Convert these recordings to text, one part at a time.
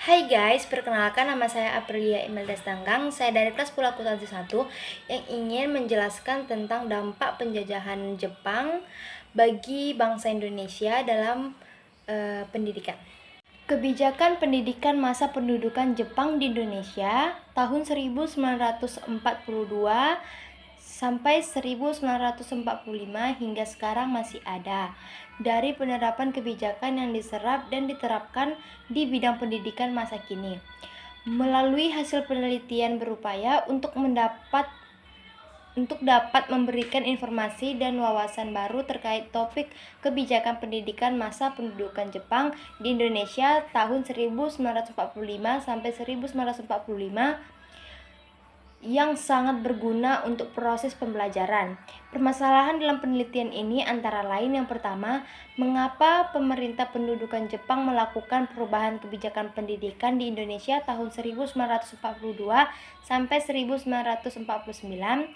Hai guys, perkenalkan nama saya Aprilia Imelda Stanggang. Saya dari kelas 10 akuntansi 1 yang ingin menjelaskan tentang dampak penjajahan Jepang bagi bangsa Indonesia dalam pendidikan. Kebijakan pendidikan masa pendudukan Jepang di Indonesia tahun 1942 sampai 1945 hingga sekarang masih ada. Dari penerapan kebijakan yang diserap dan diterapkan di bidang pendidikan masa kini, melalui hasil penelitian berupaya untuk dapat memberikan informasi dan wawasan baru terkait topik kebijakan pendidikan masa pendudukan Jepang di Indonesia tahun 1945 sampai 1945 yang sangat berguna untuk proses pembelajaran. Permasalahan dalam penelitian ini antara lain yang pertama, mengapa pemerintah pendudukan Jepang melakukan perubahan kebijakan pendidikan di Indonesia tahun 1942 sampai 1949?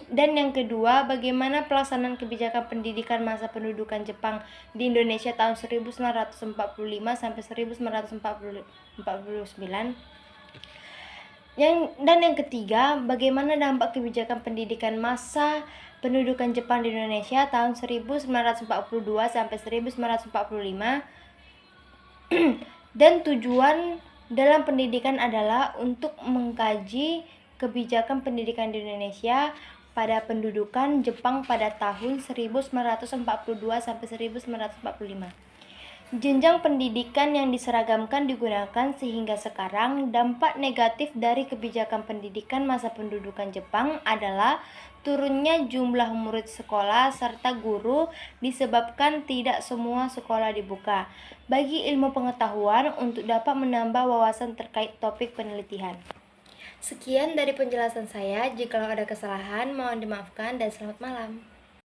Dan yang kedua, bagaimana pelaksanaan kebijakan pendidikan masa pendudukan Jepang di Indonesia tahun 1945 sampai 1949? Dan yang ketiga, bagaimana dampak kebijakan pendidikan masa pendudukan Jepang di Indonesia tahun 1942 sampai 1945? Dan tujuan dalam pendidikan adalah untuk mengkaji kebijakan pendidikan di Indonesia pada pendudukan Jepang pada tahun 1942 sampai 1945. Jenjang pendidikan yang diseragamkan digunakan sehingga sekarang dampak negatif dari kebijakan pendidikan masa pendudukan Jepang adalah turunnya jumlah murid sekolah serta guru disebabkan tidak semua sekolah dibuka bagi ilmu pengetahuan untuk dapat menambah wawasan terkait topik penelitian. Sekian dari penjelasan saya. Jika ada kesalahan, mohon dimaafkan dan selamat malam.